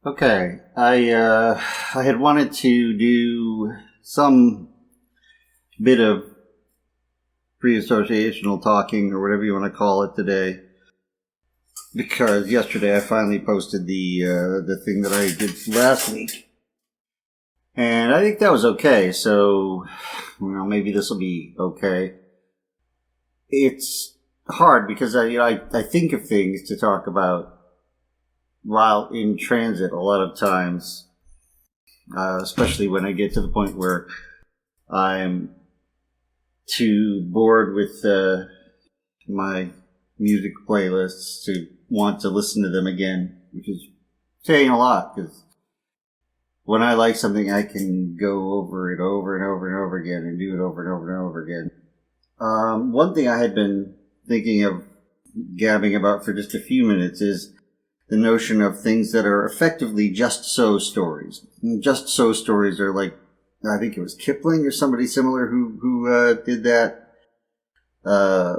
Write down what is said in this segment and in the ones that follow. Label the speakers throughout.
Speaker 1: Okay, I had wanted to do some bit of pre-associational talking or whatever you want to call it today, because yesterday I finally posted the thing that I did last week, and I think that was okay. So, maybe this will be okay. It's hard because I think of things to talk about while in transit a lot of times, especially when I get to the point where I'm too bored with my music playlists to want to listen to them again, which is saying a lot, because when I like something, I can go over it over and over and over again and do it over and over and over again. One thing I had been thinking of gabbing about for just a few minutes is the notion of things that are effectively just so stories. Just so stories are like, I think it was Kipling or somebody similar who did that. I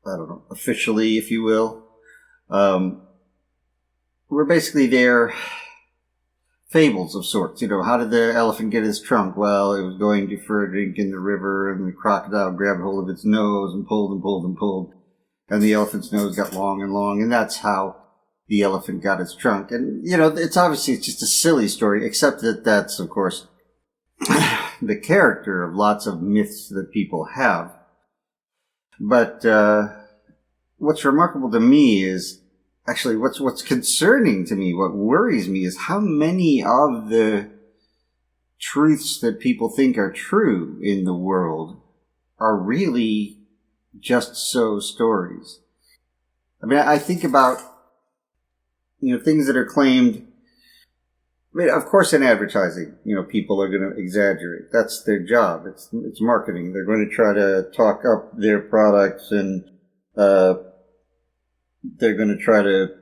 Speaker 1: don't know, officially, if you will. We're basically their fables of sorts. How did the elephant get his trunk? Well, it was going to for a drink in the river, and the crocodile grabbed hold of its nose and pulled and pulled and pulled, and the elephant's nose got long and long, and that's how the elephant got its trunk. And, it's just a silly story, except that that's, of course, the character of lots of myths that people have. But what's remarkable to me is, actually, what's concerning to me, what worries me, is how many of the truths that people think are true in the world are really just so stories. I mean, I think about things that are claimed. I mean, of course, in advertising, people are going to exaggerate. That's their job. It's marketing. They're going to try to talk up their products, and they're going to try to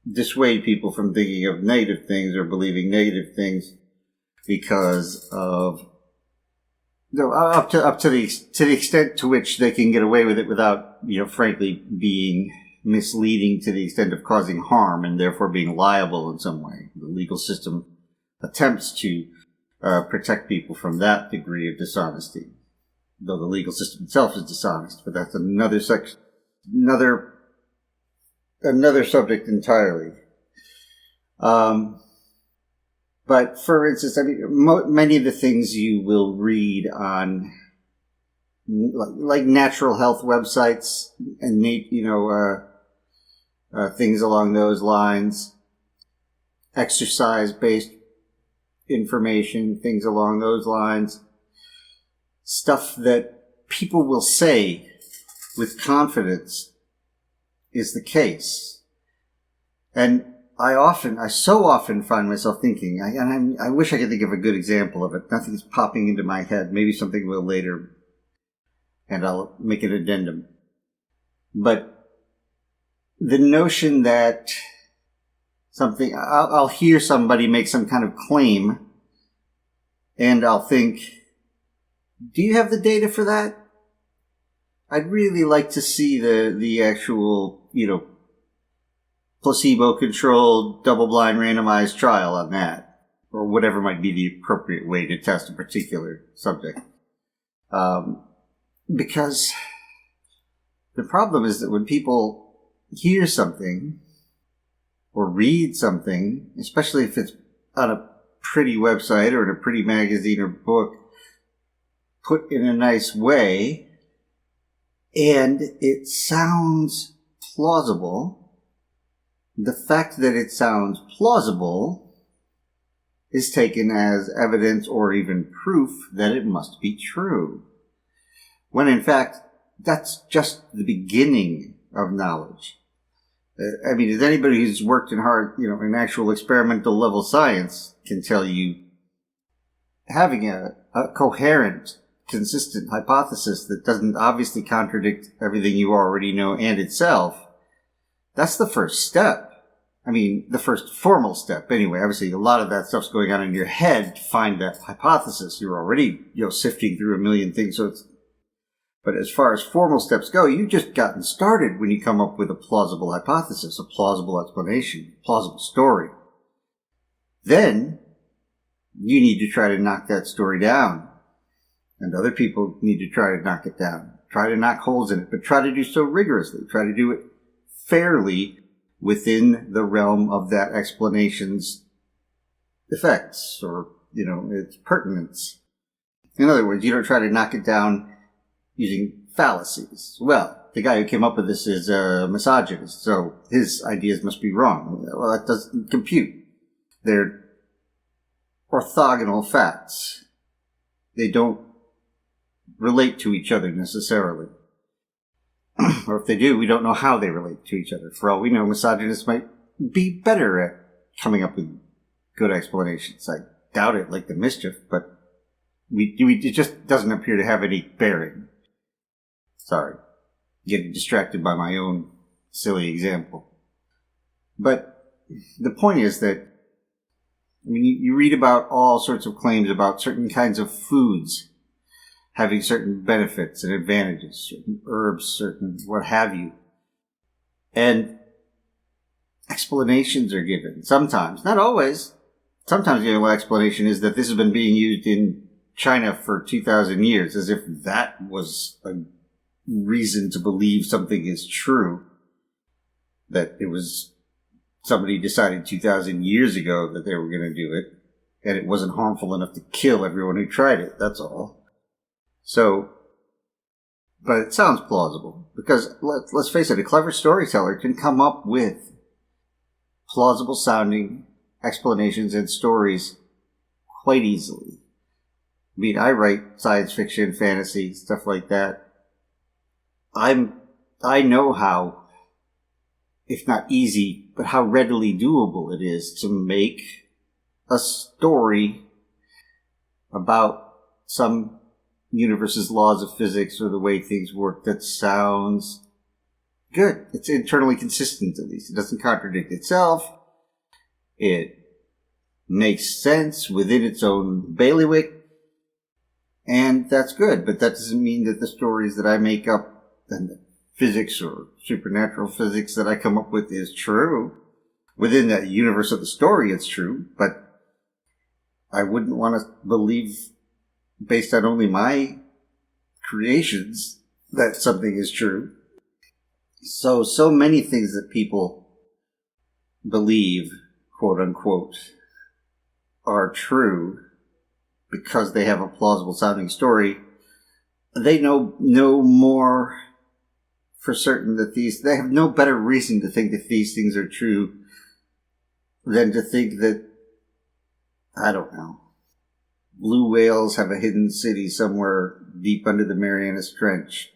Speaker 1: dissuade people from thinking of negative things or believing negative things because of up to the extent to which they can get away with it without, frankly, being misleading to the extent of causing harm and therefore being liable in some way. The legal system attempts to protect people from that degree of dishonesty, though the legal system itself is dishonest. But that's another subject entirely. But for instance, many of the things you will read on, like natural health websites and things along those lines, exercise-based information, things along those lines, stuff that people will say with confidence is the case. And I so often find myself thinking, I wish I could think of a good example of it. Nothing's popping into my head. Maybe something will later, and I'll make an addendum. But the notion that I'll hear somebody make some kind of claim, and I'll think, do you have the data for that? I'd really like to see the actual, placebo-controlled, double-blind, randomized trial on that, or whatever might be the appropriate way to test a particular subject. Because the problem is that when people hear something or read something, especially if it's on a pretty website or in a pretty magazine or book, put in a nice way, and it sounds plausible, the fact that it sounds plausible is taken as evidence or even proof that it must be true. When in fact, that's just the beginning of knowledge. As anybody who's worked in in actual experimental level science can tell you, having a coherent, consistent hypothesis that doesn't obviously contradict everything you already know and itself, that's the first step. The first formal step, anyway. Obviously, a lot of that stuff's going on in your head to find that hypothesis. You're already, sifting through a million things, but as far as formal steps go, you've just gotten started when you come up with a plausible hypothesis, a plausible explanation, a plausible story. then you need to try to knock that story down. And other people need to try to knock it down. Try to knock holes in it, but try to do so rigorously. Try to do it fairly within the realm of that explanation's effects or, its pertinence. In other words, you don't try to knock it down using fallacies. Well, the guy who came up with this is a misogynist, so his ideas must be wrong. Well, that doesn't compute. They're orthogonal facts. They don't relate to each other necessarily. Or if they do, we don't know how they relate to each other. For all we know, misogynists might be better at coming up with good explanations. I doubt it like the mischief, but it just doesn't appear to have any bearing. Sorry, getting distracted by my own silly example. But the point is that, you read about all sorts of claims about certain kinds of foods having certain benefits and advantages, certain herbs, certain what have you. And explanations are given. Sometimes, not always. Sometimes the only explanation is that this has been being used in China for 2,000 years, as if that was a reason to believe something is true. That it was somebody decided 2,000 years ago that they were going to do it, and it wasn't harmful enough to kill everyone who tried it, that's all. So, but it sounds plausible, because let's face it, a clever storyteller can come up with plausible sounding explanations and stories quite easily. I write science fiction, fantasy, stuff like that. I know how, if not easy, but how readily doable it is to make a story about some universe's laws of physics or the way things work that sounds good. It's internally consistent, at least. It doesn't contradict itself. It makes sense within its own bailiwick. And that's good, but that doesn't mean that the stories that I make up and the physics or supernatural physics that I come up with is true. Within that universe of the story, it's true, but I wouldn't want to believe, based on only my creations, that something is true. So many things that people believe, quote unquote, are true because they have a plausible sounding story. They know no more for certain that they have no better reason to think that these things are true than to think that, I don't know, blue whales have a hidden city somewhere deep under the Marianas Trench.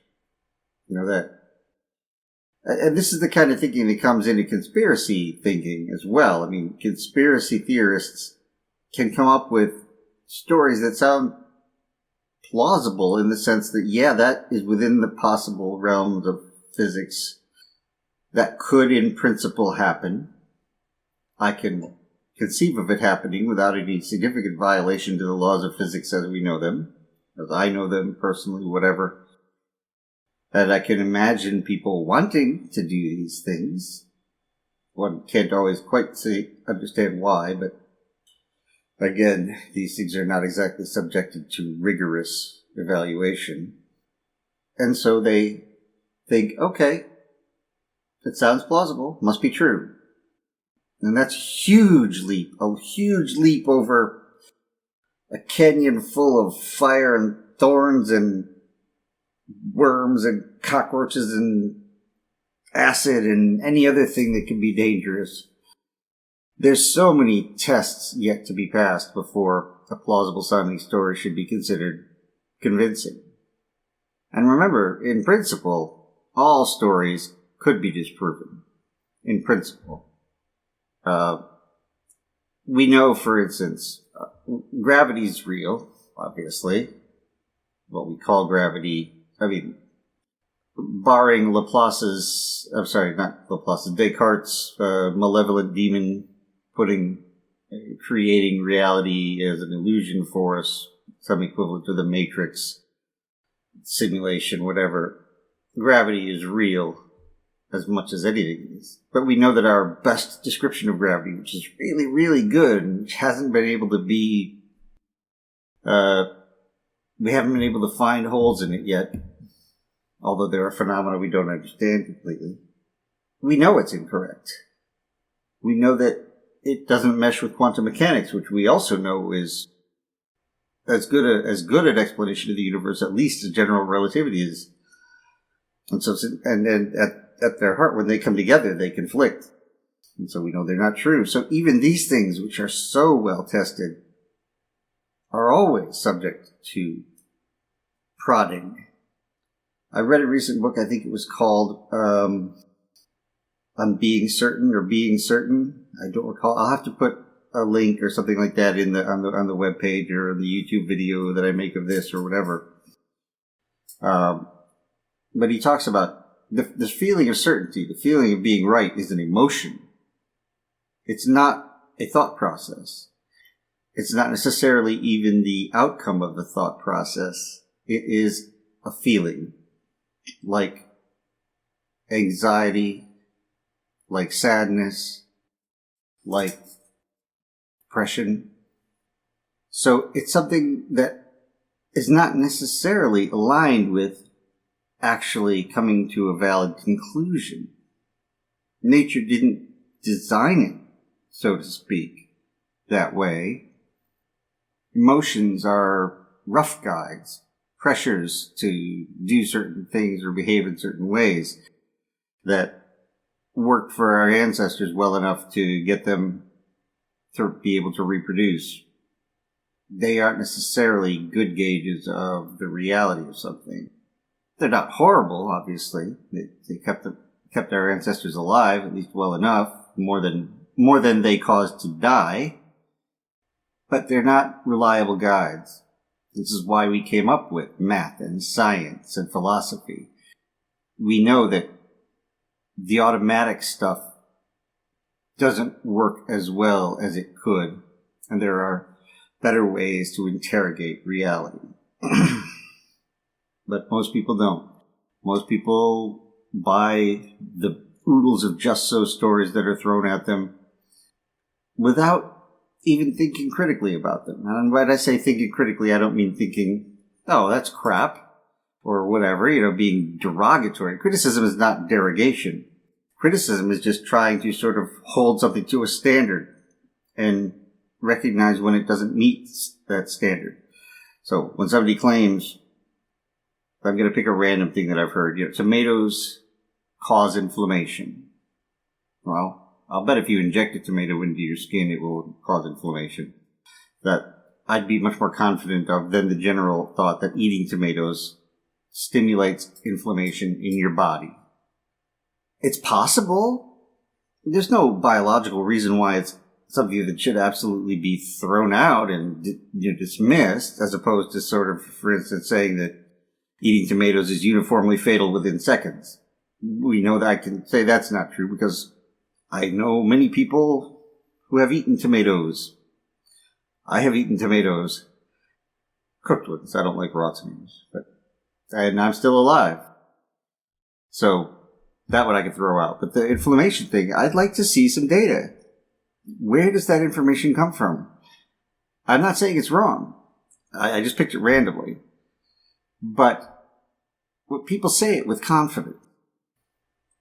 Speaker 1: That. And this is the kind of thinking that comes into conspiracy thinking as well. Conspiracy theorists can come up with stories that sound plausible in the sense that, yeah, that is within the possible realms of physics. That could, in principle, happen. I can conceive of it happening without any significant violation to the laws of physics as we know them, as I know them personally, whatever. And I can imagine people wanting to do these things. One can't always quite understand why, but again, these things are not exactly subjected to rigorous evaluation. And so they think, okay, it sounds plausible, must be true. And that's a huge leap over a canyon full of fire and thorns and worms and cockroaches and acid and any other thing that can be dangerous. There's so many tests yet to be passed before a plausible sounding story should be considered convincing. And remember, in principle, all stories could be disproven. In principle. We know, for instance, gravity's real, obviously. What we call gravity, barring Descartes' malevolent demon creating reality as an illusion for us, some equivalent to the Matrix, simulation, whatever. Gravity is real. as much as anything is. But we know that our best description of gravity, which is really, really good, and which hasn't been able to be, we haven't been able to find holes in it yet, although there are phenomena we don't understand completely. We know it's incorrect. We know that it doesn't mesh with quantum mechanics, which we also know is as good an explanation of the universe, at least as general relativity is. And so, and then at their heart, when they come together, they conflict. And so we know they're not true. So even these things, which are so well tested, are always subject to prodding. I read a recent book, I think it was called On Being Certain or Being Certain. I don't recall. I'll have to put a link or something like that in on the web page or the YouTube video that I make of this or whatever. But he talks about this feeling of certainty, the feeling of being right is an emotion. It's not a thought process. It's not necessarily even the outcome of the thought process. It is a feeling, like anxiety, like sadness, like depression. So it's something that is not necessarily aligned with actually coming to a valid conclusion. Nature didn't design it, so to speak, that way. Emotions are rough guides, pressures to do certain things or behave in certain ways that worked for our ancestors well enough to get them to be able to reproduce. They aren't necessarily good gauges of the reality of something. They're not horrible, obviously. They kept our ancestors alive, at least well enough, more than they caused to die. But they're not reliable guides. This is why we came up with math and science and philosophy. We know that the automatic stuff doesn't work as well as it could, and there are better ways to interrogate reality. But most people don't. Most people buy the oodles of just so stories that are thrown at them without even thinking critically about them. And when I say thinking critically, I don't mean thinking, oh, that's crap, or whatever, being derogatory. Criticism is not derogation. Criticism is just trying to sort of hold something to a standard and recognize when it doesn't meet that standard. So when somebody claims, I'm going to pick a random thing that I've heard, tomatoes cause inflammation. Well, I'll bet if you inject a tomato into your skin, it will cause inflammation. That I'd be much more confident of than the general thought that eating tomatoes stimulates inflammation in your body. It's possible. There's no biological reason why it's something that should absolutely be thrown out and dismissed, as opposed to sort of, for instance, saying that eating tomatoes is uniformly fatal within seconds. We know that I can say that's not true because I know many people who have eaten tomatoes. I have eaten tomatoes, cooked ones. I don't like raw tomatoes, and I'm still alive. So that one I could throw out. But the inflammation thing, I'd like to see some data. Where does that information come from? I'm not saying it's wrong. I just picked it randomly. But what people say it with confidence.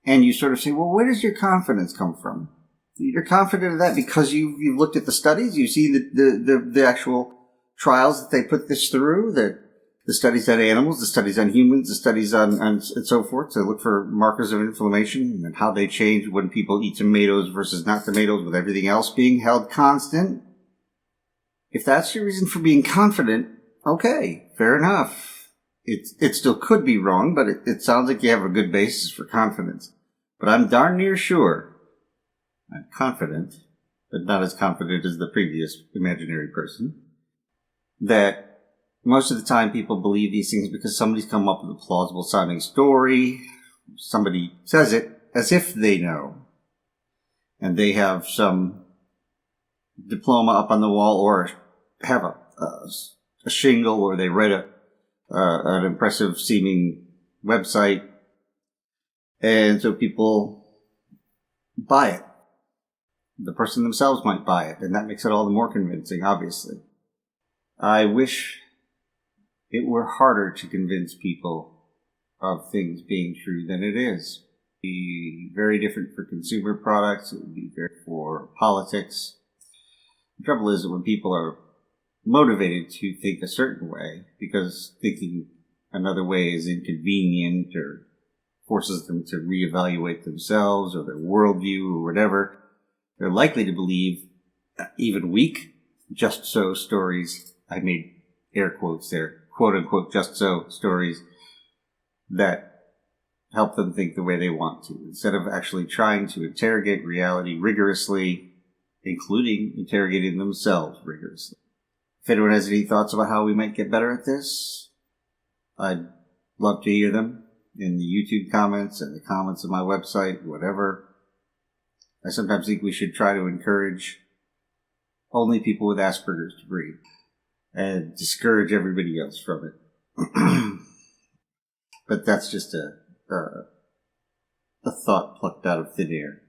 Speaker 1: And you sort of say, well, where does your confidence come from? You're confident of that because you've looked at the studies, you've seen the actual trials that they put this through, the studies on animals, the studies on humans, the studies on and so forth, to look for markers of inflammation and how they change when people eat tomatoes versus not tomatoes, with everything else being held constant. If that's your reason for being confident, okay, fair enough. It still could be wrong, but it sounds like you have a good basis for confidence. But I'm darn near sure, I'm confident, but not as confident as the previous imaginary person, that most of the time people believe these things because somebody's come up with a plausible sounding story. Somebody says it as if they know. And they have some diploma up on the wall or have a shingle, or they read an impressive seeming website And so people buy it. The person themselves might buy it, and that makes it all the more convincing, obviously. I wish it were harder to convince people of things being true than it is. It would be very different for consumer products. It would be very for politics. The trouble is that when people are motivated to think a certain way because thinking another way is inconvenient or forces them to reevaluate themselves or their worldview or whatever, they're likely to believe even weak, just so stories. I made air quotes there, quote unquote, just so stories that help them think the way they want to, instead of actually trying to interrogate reality rigorously, including interrogating themselves rigorously. If anyone has any thoughts about how we might get better at this, I'd love to hear them in the YouTube comments and the comments on my website, whatever. I sometimes think we should try to encourage only people with Asperger's to breed and discourage everybody else from it. But that's just a thought plucked out of thin air.